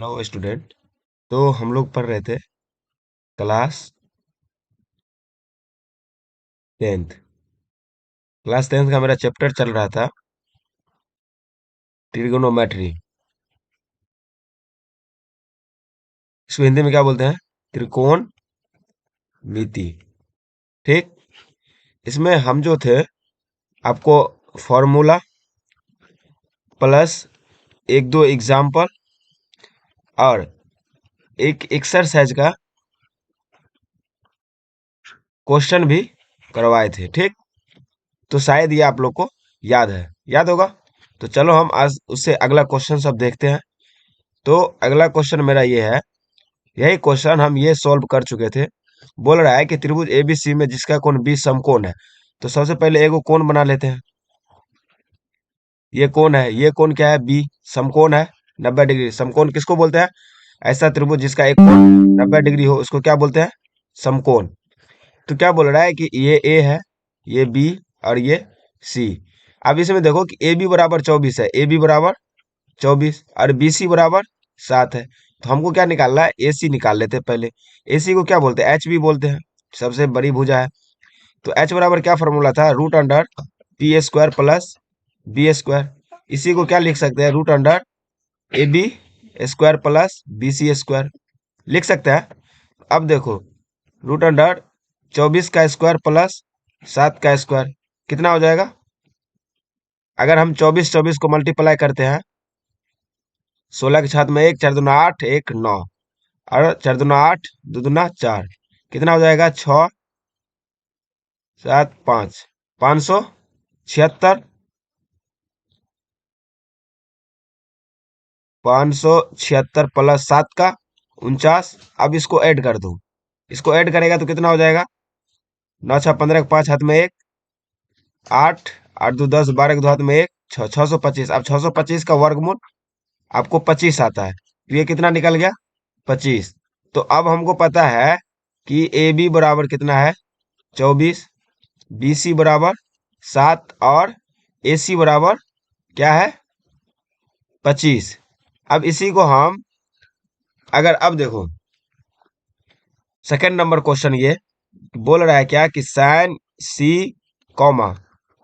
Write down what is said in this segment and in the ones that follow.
Hello student. तो हम लोग पढ़ रहे थे क्लास 10th। क्लास 10th का मेरा चैप्टर चल रहा था ट्रिगोनोमेट्री। इसको हिंदी में क्या बोलते हैं? त्रिकोण मिति। ठीक। इसमें हम जो थे आपको फॉर्मूला प्लस एक दो एग्जाम्पल और एक एक्सरसाइज का क्वेश्चन भी करवाए थे। ठीक। तो शायद ये आप लोग को याद है, याद होगा। तो चलो हम आज उससे अगला क्वेश्चन सब देखते हैं। तो अगला क्वेश्चन मेरा ये है, यही क्वेश्चन हम ये सॉल्व कर चुके थे। बोल रहा है कि त्रिभुज एबीसी में जिसका कोण बी समकोण है। तो सबसे पहले एगो कोण बना लेते हैं। ये कोण है, ये कोण क्या है? बी। समकोण है 90 डिग्री। समकोण किसको बोलते हैं? ऐसा त्रिभुज जिसका एक कोण 90 डिग्री हो उसको क्या बोलते हैं? समकोण। तो क्या बोल रहा है कि ये ए है, ये बी और ये सी। अब इसमें देखो कि ए बी बराबर 24 है, ए बी बराबर 24 और बी सी बराबर 7 है। तो हमको क्या निकालना है? ए सी निकाल लेते हैं पहले। ए सी को क्या बोलते हैं? एच बी बोलते हैं, सबसे बड़ी भुजा है। तो एच बराबर क्या फॉर्मूला था? Root under P square plus B square. इसी को क्या लिख सकते हैं? Root under A B square plus B C square लिख सकते हैं। अब देखो, रूट अंडर 24 का स्क्वायर प्लस 7 का स्क्वायर कितना हो जाएगा? अगर हम 24 को मल्टीप्लाई करते हैं, 16 के छात में 1, 4 दूना 8, 1 9 और 4 दूना 8, 2 दूना 4, कितना हो जाएगा? 6 7 5, 576। 576 प्लस 7 का 49। अब इसको ऐड कर दो, इसको ऐड करेगा तो कितना हो जाएगा? 9 6 15 5 हाथ में 1, 8 8 2 10, 12 के 2 हाथ में 1, 6 625। अब 625 का वर्गमूल आपको 25 आता है, तो ये कितना निकल गया? 25। तो अब हमको पता है कि ए बी बराबर कितना है? 24, बी सी बराबर 7 और ए सी बराबर क्या है? 25। अब इसी को हम अगर अब देखो सेकंड नंबर क्वेश्चन ये बोल रहा है क्या कि साइन सी कॉमा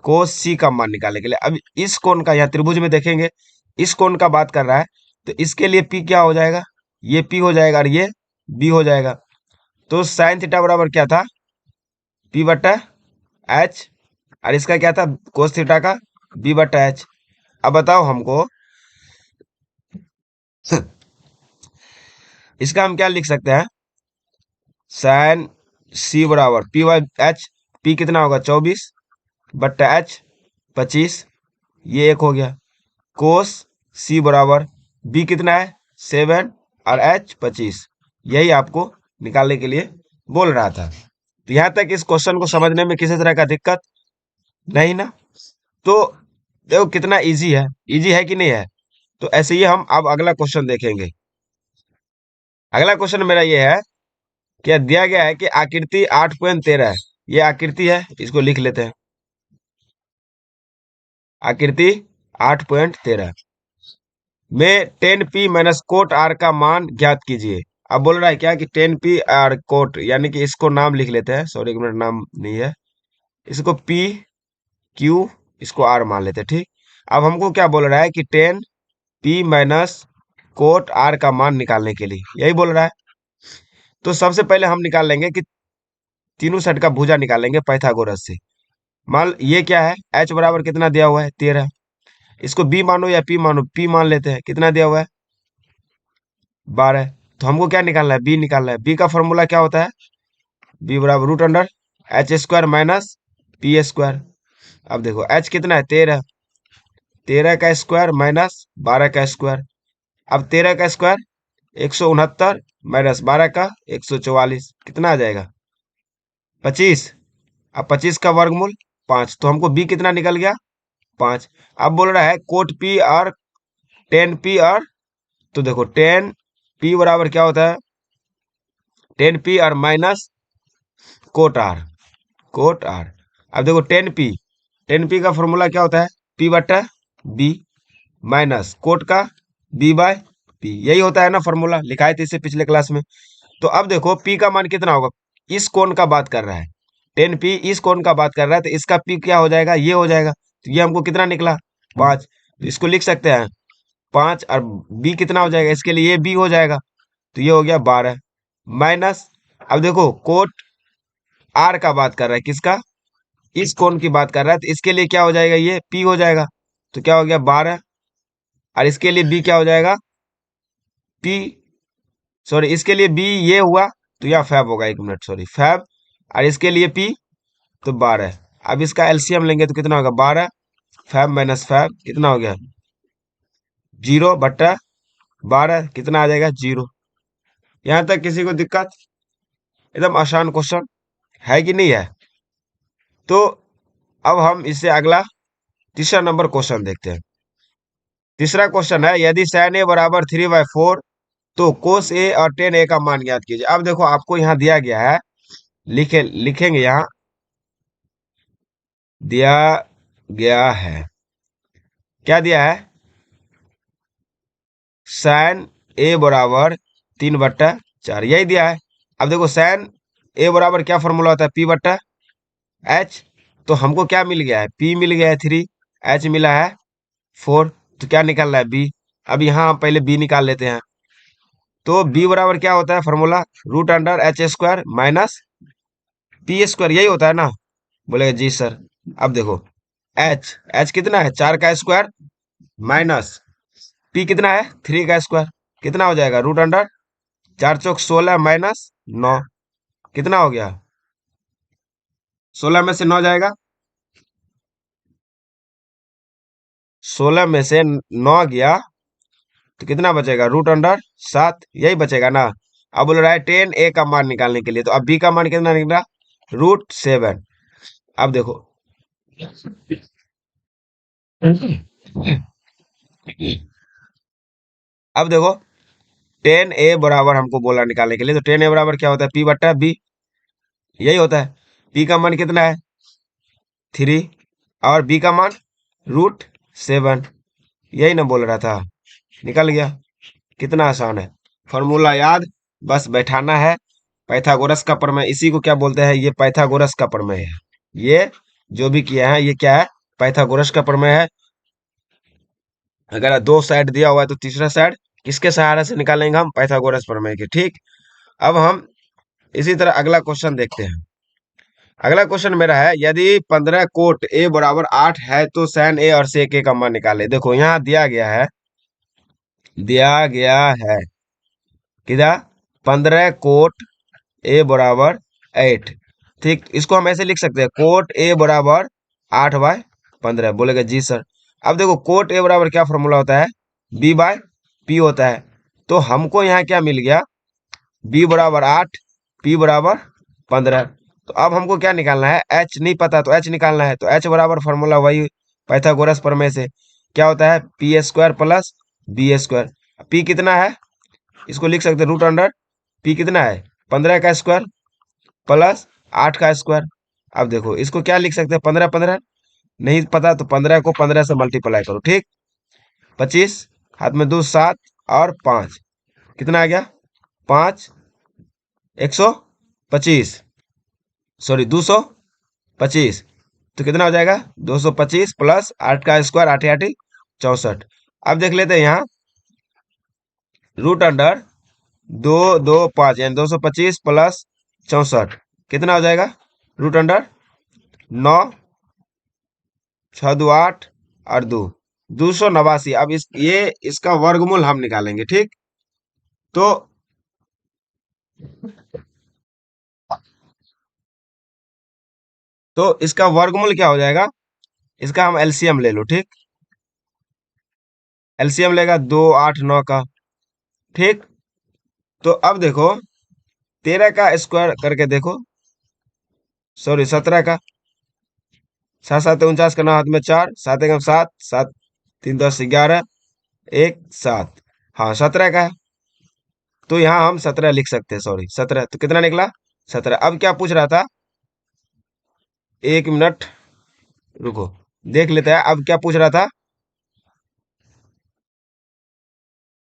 कोस सी का मान निकालने के लिए। अब इस कोण का यहाँ त्रिभुज में देखेंगे, इस कोण का बात कर रहा है। तो इसके लिए पी क्या हो जाएगा? ये पी हो जाएगा और ये बी हो जाएगा। तो साइन थीटा बराबर क्या था? पी बटा एच। और इसका क्या था? कोस थीटा का बी बटा एच। अब बताओ हमको इसका हम क्या लिख सकते हैं? साइन सी बराबर पी बाई एच। पी कितना होगा? 24 बट्टा एच 25, ये एक हो गया। कोस सी बराबर बी कितना है? 7 और एच 25। यही आपको निकालने के लिए बोल रहा था। तो यहां तक इस क्वेश्चन को समझने में किसी तरह का दिक्कत नहीं ना? तो देखो कितना इजी है, इजी है कि नहीं है? तो ऐसे ही हम अब अगला क्वेश्चन देखेंगे। अगला क्वेश्चन मेरा ये है, क्या दिया गया है कि आकृति 8.13 है। ये आकृति है, इसको लिख लेते हैं। आकृति 8.13 में 10p माइनस कोट आर का मान ज्ञात कीजिए। अब बोल रहा है क्या कि 10p आर कोट, यानी कि इसको नाम लिख लेते हैं। सॉरी, एक मिनट, नाम नहीं है, इसको p q, इसको r मान लेते हैं। ठीक। अब हमको क्या बोल रहा है कि 10p माइनस कोट r का मान निकालने के लिए, यही बोल रहा है। तो सबसे पहले हम निकाल लेंगे कि तीनों साइड का भुजा निकालेंगे पाइथागोरस से। मान ये क्या है? h बराबर कितना दिया हुआ है? 13। इसको b मानो या p मानो, p मान लेते हैं। कितना दिया हुआ है? 12। तो हमको क्या निकालना है? b निकालना है। b का फॉर्मूला क्या होता है? b बराबर root under H square minus P square. अब देखो h कितना है? 13। 13 का स्क्वायर माइनस 12 का स्क्वायर। अब 13 का स्क्वायर 169 माइनस 12 का 144, कितना आ जाएगा? 25। अब 25 का वर्गमूल 5। तो हमको b कितना निकल गया? 5। अब बोल रहा है कोट p और 10p और, तो देखो 10p बराबर क्या होता है? 10p और minus cot R, cot R. अब देखो 10p का फॉर्मूला क्या होता है? p बटा बी माइनस कोट का b बाय पी, यही होता है ना फॉर्मूला, लिखाए थे इसे पिछले क्लास में। तो अब देखो पी का मान कितना होगा, इस कोण का बात कर रहा है, 10p इस कोण का बात कर रहा है, तो इसका पी क्या हो जाएगा, ये हो जाएगा। तो ये हमको कितना निकला, 5। तो इसको लिख सकते हैं 5, और बी कितना हो जाएगा, इसके लिए ये बी हो जाएगा, तो ये हो गया 12 माइनस। अब देखो कोट आर का बात कर रहा है, किसका, इस कोण की बात कर रहा है, तो इसके लिए क्या हो जाएगा, ये पी हो जाएगा, तो क्या हो गया 12, और इसके लिए बी क्या हो जाएगा, पी, सॉरी इसके लिए बी ये हुआ, तो यह फैब होगा, 1 मिनट सॉरी फैब, और इसके लिए पी तो 12। अब इसका एलसीएम लेंगे तो कितना होगा, 12 फैब माइनस फैब कितना हो गया, 0/12, कितना आ जाएगा, 0। यहां तक किसी को दिक्कत, एकदम आसान क्वेश्चन है कि नहीं है। तो अब हम इससे अगला तीसरा नंबर क्वेश्चन देखते हैं। तीसरा क्वेश्चन है, यदि साइन ए बराबर 3/4 तो कोस ए और टेन ए का मान ज्ञात कीजिए। अब देखो आपको यहाँ दिया गया है, लिखेंगे यहाँ दिया गया है, क्या दिया है, साइन ए बराबर 3/4 यही दिया है। अब देखो साइन ए बराबर क्या फॉर्मूला होता है, P/H। तो हमको क्या मिल गया है, P मिल गया है 3, H मिला है 4, तो क्या निकालना है, B। अब यहाँ हम पहले B निकाल लेते हैं। तो B बराबर क्या होता है फॉर्मूला, √H² माइनस P², यही होता है ना, बोलेगा जी सर। अब देखो H कितना है, 4 का स्क्वायर माइनस P कितना है, 3 का स्क्वायर, कितना हो जाएगा, √4×4 = 16 माइनस 9, कितना हो गया, 16 में से 9 जाएगा, 16 में से 9 गया, तो कितना बचेगा, √7, यही बचेगा ना। अब बोल रहा है 10a का मान निकालने के लिए, तो अब b का मान कितना निकला, √7। अब देखो अब देखो 10a बराबर हमको बोला निकालने के लिए, तो 10a बराबर क्या होता है, P/B, यही होता है। p का मान कितना है, 3, और b का मान √7, यही ना बोल रहा था, निकल गया। कितना आसान है, फॉर्मूला याद, बस बैठाना है। पाइथागोरस का प्रमेय, इसी को क्या बोलते हैं, ये पाइथागोरस का प्रमेय है। ये जो भी किया है ये क्या है, पाइथागोरस का प्रमेय है। अगर दो साइड दिया हुआ है तो तीसरा साइड किसके सहारे से निकालेंगे हम, पाइथागोरस प्रमेय के, ठीक। अब हम इसी तरह अगला क्वेश्चन देखते हैं। अगला क्वेश्चन मेरा है, यदि 15 कोट ए बराबर 8 है तो साइन ए और सेक ए का मान निकाले। देखो यहाँ दिया गया है किधा, 15 कोट ए बराबर 8, ठीक। इसको हम ऐसे लिख सकते हैं, कोट ए बराबर 8/15, बोलेगा जी सर। अब देखो कोट ए बराबर क्या फॉर्मूला होता है, B/P होता है। तो हमको यहाँ क्या मिल गया, B बराबर 8, P बराबर 15। तो अब हमको क्या निकालना है, H नहीं पता तो H निकालना है। तो H बराबर फॉर्मूला वही पाइथागोरस प्रमेय से, क्या होता है, P² प्लस B²। P कितना है, इसको लिख सकते हैं √P कितना है, 15 का स्क्वायर प्लस 8 का स्क्वायर। अब देखो इसको क्या लिख सकते हैं, 15 नहीं पता तो 15 को 15 से मल्टीप्लाई करो, ठीक। 25 हाथ में 2 7 और 5, कितना आ गया, 5 125, सॉरी 225, तो कितना हो जाएगा, 225 प्लस 8 का स्क्वायर, 8 8 64। अब देख लेते हैं यहाँ √225 यानी 225 प्लस 64 कितना हो जाएगा, √9 6 2 8 और 2 289। अब इसका वर्गमूल हम निकालेंगे, ठीक। तो इसका वर्गमूल क्या हो जाएगा, इसका हम एलसीएम ले लो, ठीक। एलसीएम लेगा 2 8 9 का, ठीक। तो अब देखो 13 का स्क्वायर करके देखो, सॉरी 17 का, 7 7 49 का 9 हाथ में 4 7 1 7 7 3 10 11 1 7, हाँ 17 का है। तो यहाँ हम 17 लिख सकते हैं, सॉरी 17, तो कितना निकला 17। अब क्या पूछ रहा था, 1 मिनट रुको देख लेते हैं, अब क्या पूछ रहा था,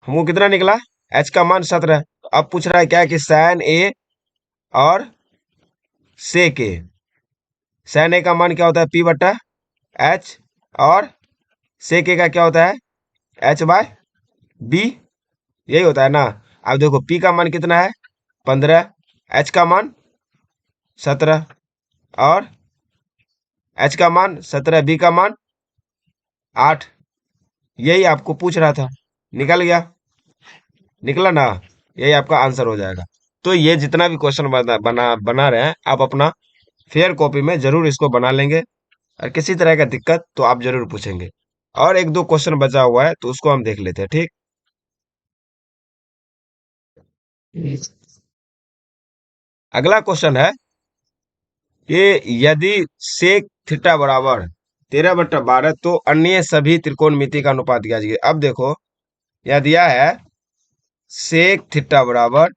हमको कितना निकला, एच का मान 17। तो अब पूछ रहा है क्या कि साइन ए और सेक ए, साइन ए का मान क्या होता है पी बट्टा एच, और सेक ए का क्या होता है एच बाय बी, यही होता है ना। अब देखो पी का मान कितना है 15, एच का मान 17, और एच का मान 17, बी का मान 8, यही आपको पूछ रहा था। निकल गया, निकला ना, यही आपका आंसर हो जाएगा। तो ये जितना भी क्वेश्चन बना रहे हैं आप अपना फेयर कॉपी में जरूर इसको बना लेंगे, और किसी तरह का दिक्कत तो आप जरूर पूछेंगे। और एक दो क्वेश्चन बचा हुआ है तो उसको हम देख लेते हैं, ठीक। अगला क्वेश्चन है कि यदि सेक थीटा बराबर 13/12 तो अन्य सभी त्रिकोणमिति का अनुपात दिया जाएगा। अब देखो यह दिया है सेक थीटा बराबर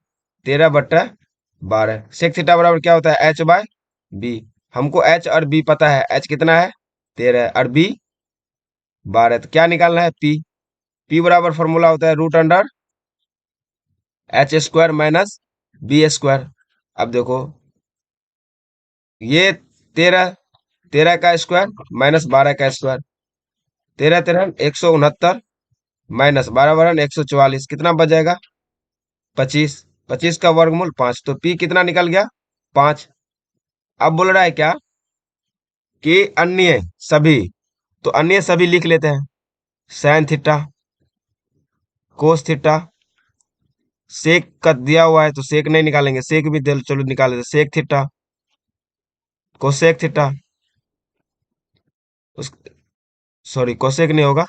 13/12। सेक थीटा बराबर क्या होता है एच बाय बी। हमको एच और बी पता है, एच कितना है 13 और बी 12, तो क्या निकालना है पी। पी बराबर फॉर्मूला होता है root under H square minus B square. अब देखो ये 13, 13 का स्क्वायर माइनस 12 का स्क्वायर, 13 13 169 माइनस 12 12 144, कितना बच जाएगा 25, 25 का वर्गमूल 5, तो पी कितना निकल गया 5। अब बोल रहा है क्या कि अन्य सभी, तो अन्य सभी लिख लेते हैं, साइन थीटा, कोस थीटा, सेक का दिया हुआ है तो सेक नहीं निकालेंगे, सेक भी दे चलो निकाल लेते, सेक थीटा, कोसेक थीटा, उस सॉरी कोसेक नहीं होगा,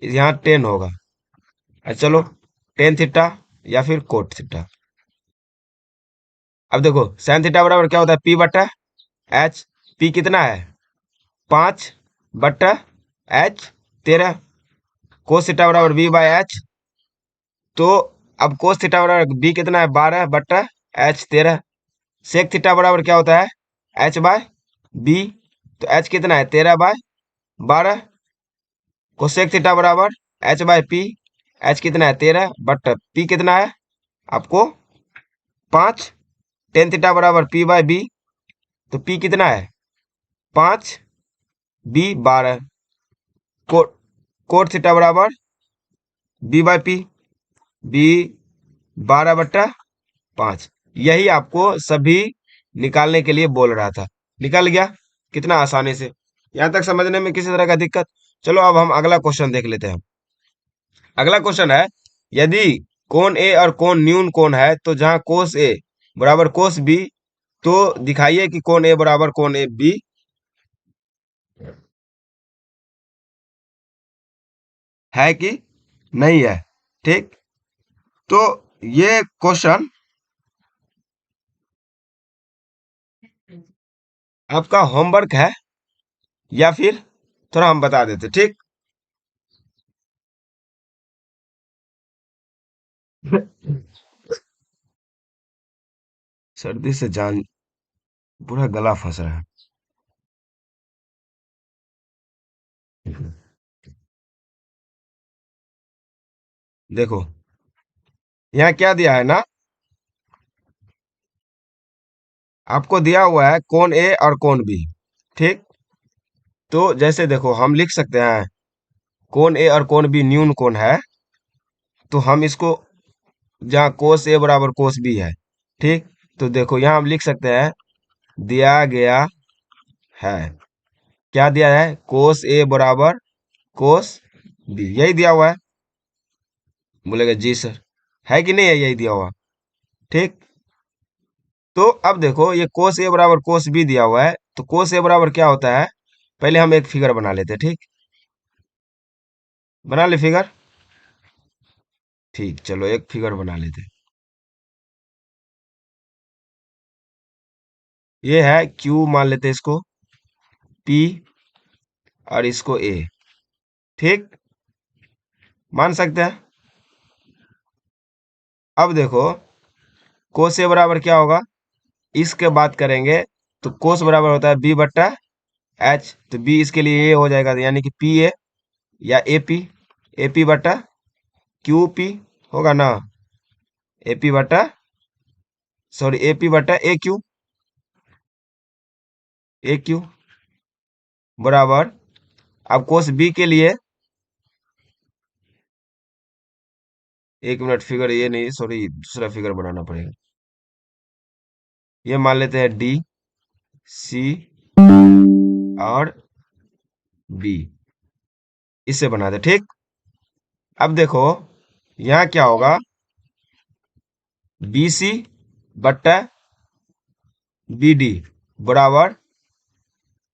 यहाँ टेन होगा। चलो टेन थीटा या फिर कोट थीटा। अब देखो साइन थीटा बराबर क्या होता है पी बट्टा एच। पी कितना है 5 बट्टा एच 13, कोस थीटा बराबर बी बाय एच। तो अब कोस थीटा बराबर बी कितना है 12 बट्टा एच 13। सेक थीटा बराबर क्या होता है एच बाय बी, तो एच कितना है 13/12। कोसेक थीटा बराबर एच बाय पी, एच कितना है 13 बट पी कितना है आपको 5। टेन थीटा बराबर पी बाय बी, तो पी कितना है 5, बी 12। कोट कोट थीटा बराबर बी बाय पी, बी 12/5। यही आपको सभी निकालने के लिए बोल रहा था, निकल गया कितना आसानी से। यहां तक समझने में किसी तरह का दिक्कत। चलो अब हम अगला क्वेश्चन देख लेते हैं। अगला क्वेश्चन है यदि कोण ए और कोण न्यून कोण है तो जहां कोस ए बराबर कोस बी, तो दिखाइए कि कोण ए बराबर कोण ए बी। है कि नहीं है, ठीक। तो ये क्वेश्चन आपका होमवर्क है, या फिर थोड़ा हम बता देते, ठीक। सर्दी से जान पूरा गला फंस रहा है। देखो यहाँ क्या दिया है ना, आपको दिया हुआ है कोण ए और कोण बी, ठीक। तो जैसे देखो हम लिख सकते हैं कोण ए और कोण बी न्यून कोण है, तो हम इसको जहाँ कोस ए बराबर कोस बी है, ठीक। तो देखो यहाँ हम लिख सकते हैं दिया गया है, क्या दिया है कोस ए बराबर कोस बी, यही दिया हुआ है। बोलेगा जी सर, है कि नहीं है यही दिया हुआ, ठीक। तो अब देखो ये कोस ए बराबर कोस बी दिया हुआ है, तो कोस ए बराबर क्या होता है, पहले हम एक फिगर बना लेते हैं, ठीक। बना ले फिगर, ठीक, चलो एक फिगर बना लेते हैं। ये है क्यू मान लेते हैं इसको, पी और इसको ए, ठीक, मान सकते हैं। अब देखो कोस ए बराबर क्या होगा, इसके बात करेंगे तो कोस बराबर होता है बी बट्टा एच, तो बी इसके लिए ए हो जाएगा, यानी कि पी ए या ए पी बट्टा क्यू पी होगा ना, एपी बटा, सॉरी एपी बटा ए क्यू बराबर, अब कोस बी के लिए, एक मिनट, फिगर ये नहीं, सॉरी दूसरा फिगर बनाना पड़ेगा। ये मान लेते हैं डी सी और बी, इसे बना दे, ठीक। अब देखो यहाँ क्या होगा, बी सी बट्टा बी डी बराबर,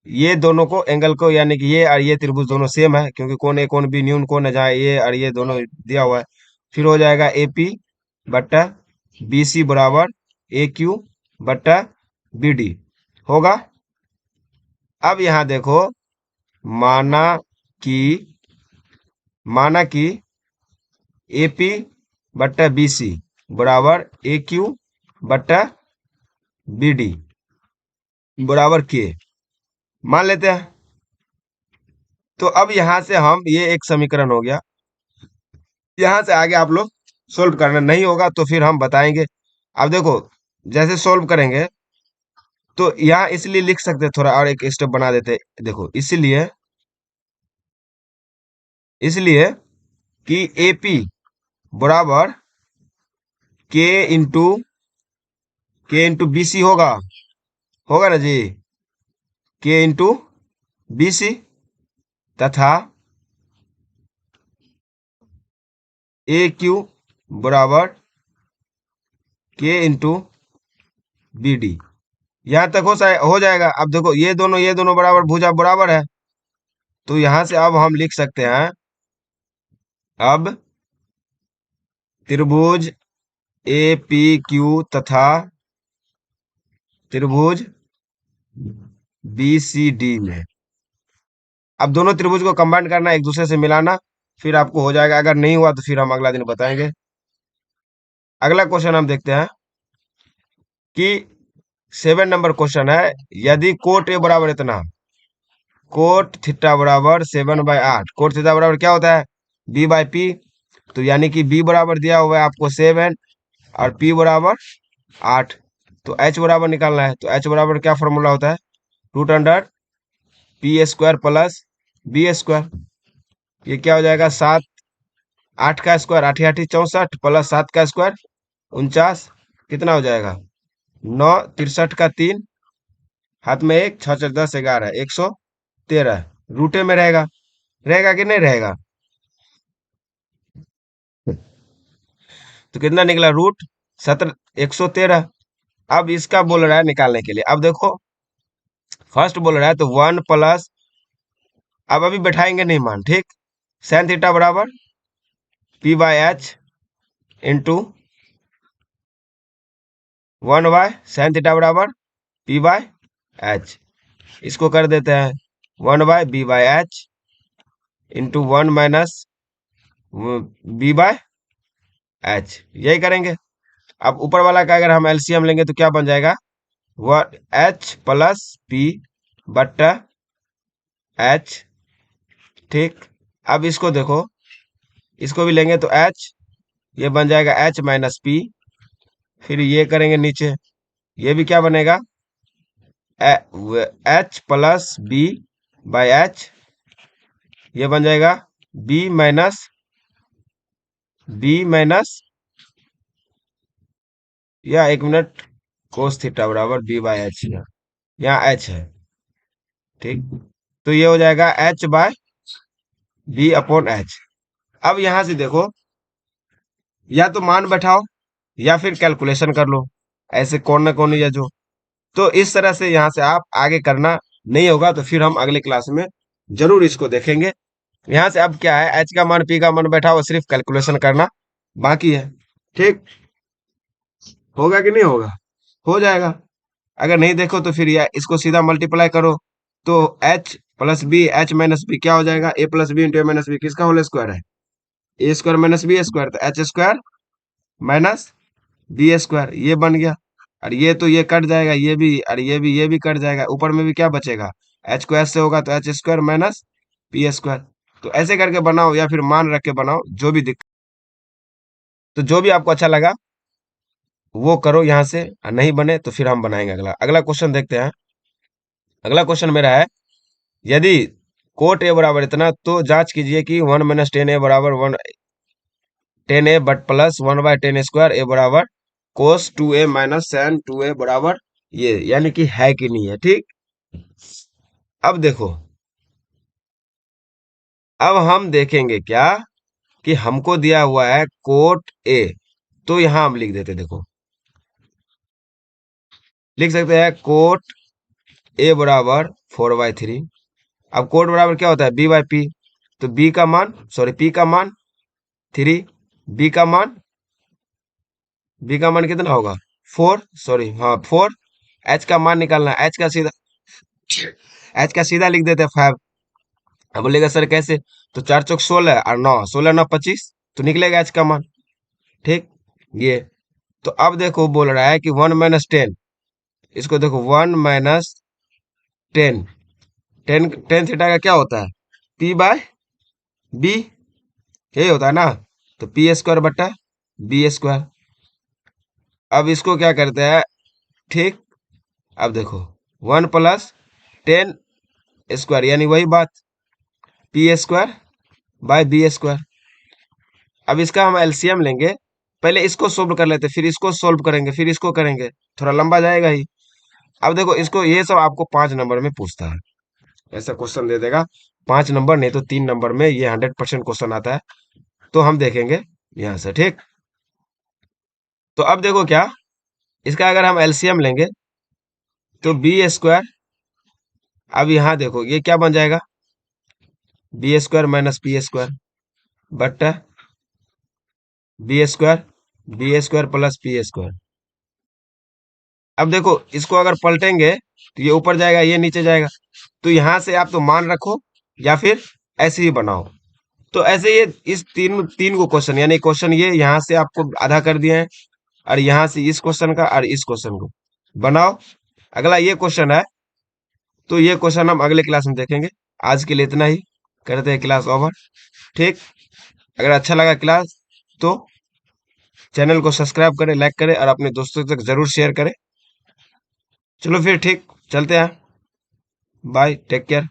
ये दोनों को एंगल को, यानी कि ये और ये त्रिभुज दोनों सेम है, क्योंकि कोण ए कोण बी न्यून कोण है, जहाँ ये और ये दोनों दिया हुआ है। फिर हो जाएगा एपी बट्टा बी सी बराबर ए क्यू बट्टा बी डी होगा। अब यहाँ देखो, माना कि माना कि एपी बट्टा बी सी बराबर ए क्यू बट्टा बी डी बराबर के मान लेते हैं। तो अब यहां से हम, ये एक समीकरण हो गया, यहां से आगे आप लोग सोल्व करना, नहीं होगा तो फिर हम बताएंगे। अब देखो, जैसे सोल्व करेंगे तो यहाँ इसलिए लिख सकते, थोड़ा और एक स्टेप बना देते, देखो इसलिए इसलिए कि एपी बराबर के इंटू बीसी होगा, होगा ना जी, के इंटू बीसी, तथा ए क्यू बराबर के इंटू बी डी। यहां तक हो जाएगा। अब देखो ये दोनों बराबर, भुजा बराबर है, तो यहां से अब हम लिख सकते हैं, अब त्रिभुज ए पी क्यू तथा त्रिभुज बी सी डी में, अब दोनों त्रिभुज को कंबाइन करना, एक दूसरे से मिलाना, फिर आपको हो जाएगा। अगर नहीं हुआ तो फिर हम अगला दिन बताएंगे। अगला क्वेश्चन हम देखते हैं कि 7 नंबर क्वेश्चन है, यदि कोट ए बराबर इतना, कोट थीटा बराबर 7/8, कोट थीटा बराबर क्या होता है, बी बाई पी, तो यानी कि बी बराबर दिया हुआ है आपको 7 और पी बराबर 8, तो एच बराबर निकालना है। तो एच बराबर क्या फॉर्मूला होता है, root under P square plus B square. ये क्या हो जाएगा, 7, 8 का स्क्वायर 8 8 64 प्लस 7 का स्क्वायर 49, कितना हो जाएगा, 9 63 का 3, हाथ में 1, 6 4 10 11 113, रूटे में रहेगा, रहेगा कि नहीं रहेगा, तो कितना निकला, रूट 17 113। अब इसका बोल रहा है निकालने के लिए, अब देखो फर्स्ट बोल रहा है तो 1 प्लस, अब अभी बैठाएंगे नहीं मान, ठीक, साइन थीटा बराबर पी बाई एच इंटू 1/साइन थीटा बराबर पी बाई एच, इसको कर देते हैं 1/b/h इंटू 1 माइनस b/h, यही करेंगे। अब ऊपर वाला का अगर हम एलसीएम लेंगे तो क्या बन जाएगा, वह h प्लस पी बट्टा h, ठीक। अब इसको देखो, इसको भी लेंगे तो h, ये बन जाएगा h माइनस पी, फिर ये करेंगे नीचे, ये भी क्या बनेगा, h plus B by H, ये बन जाएगा बी माइनस या एक मिनट, कोस थीटा बराबर बी बाई एच, यहाँ एच है, ठीक, तो ये हो जाएगा H by B upon H. अब यहां से देखो, या तो मान बैठाओ या फिर कैलकुलेशन कर लो, ऐसे कौन ना कौन या जो, तो इस तरह से यहाँ से आप आगे करना, नहीं होगा तो फिर हम अगले क्लास में जरूर इसको देखेंगे। यहाँ से अब क्या है, एच का मान पी का मान बैठाओ, सिर्फ कैलकुलेशन करना बाकी है, ठीक, होगा कि नहीं होगा, हो जाएगा। अगर नहीं देखो तो फिर या इसको सीधा मल्टीप्लाई करो, तो H plus B, H minus B क्या हो जाएगा, A plus B into A minus B, किसका होल स्क्वायर है, A square minus B square, तो H square minus B square, ये बन गया। और ये तो ये कट जाएगा, ये भी और ये भी कट जाएगा, ऊपर में भी क्या बचेगा, एच को एच से होगा तो H square minus P square. तो ऐसे करके बनाओ या फिर मान रख के बनाओ, जो भी दिक्कत तो जो भी आपको अच्छा लगा वो करो यहाँ से, और नहीं बने तो फिर हम बनाएंगे अगला। अगला क्वेश्चन देखते हैं। अगला क्वेश्चन मेरा है, यदि कोट ए बराबर इतना, तो जांच कीजिए कि 1 - 10 ए बराबर 10 ए बट प्लस 1/10² ए बराबर कोस 2a माइनस साइन 2a बराबर ये, यानी कि है कि नहीं है। ठीक, अब देखो, अब हम देखेंगे क्या कि हमको दिया हुआ है कोट ए, तो यहां हम लिख देते, देखो लिख सकते हैं कोट ए बराबर 4/3। अब कोट बराबर क्या होता है, b/p, तो b का मान, सॉरी p का मान 3, b का मान, b का मान कितना होगा 4, सॉरी हाँ 4। h का मान निकालना है, h का सीधा लिख देते हैं 5। अब बोलेगा सर कैसे, तो 4 चौक 16 और 9, 16 9 25, तो निकलेगा h का मान। ठीक, ये तो अब देखो बोल रहा है कि 1 - 10, इसको देखो 1 - 10, 10 थीटा का क्या होता है, p/b, यही होता है ना, तो p² बटा b²। अब इसको क्या करते हैं, ठीक, अब देखो 1 + 10² यानी वही बात, p² बाय b²। अब इसका हम एलसीएम लेंगे, पहले इसको सोल्व कर लेते, फिर इसको सोल्व करेंगे, फिर इसको करेंगे, थोड़ा लंबा जाएगा ही। अब देखो इसको, ये सब आपको 5 नंबर में पूछता है, ऐसा क्वेश्चन दे देगा 5 नंबर, नहीं तो 3 नंबर में, ये 100% क्वेश्चन आता है। तो हम देखेंगे यहाँ से। ठीक, तो अब देखो क्या, इसका अगर हम एलसीएम लेंगे तो b², अब यहाँ देखो ये क्या बन जाएगा, b² माइनस p² बट्टा b² प्लस p²। अब देखो इसको अगर पलटेंगे तो ये ऊपर जाएगा, ये नीचे जाएगा, तो यहां से आप तो मान रखो या फिर ऐसे ही बनाओ। तो ऐसे ये इस तीन तीन को क्वेश्चन, यानी क्वेश्चन ये यहाँ से आपको आधा कर दिए हैं, और यहाँ से इस क्वेश्चन का और इस क्वेश्चन को बनाओ। अगला ये क्वेश्चन है, तो ये क्वेश्चन हम अगले क्लास में देखेंगे। आज के लिए इतना ही, करते हैं क्लास ओवर। ठीक, अगर अच्छा लगा क्लास तो चैनल को सब्सक्राइब करें, लाइक करें और अपने दोस्तों तक जरूर शेयर करें। चलो फिर ठीक, चलते हैं, बाय, टेक केयर।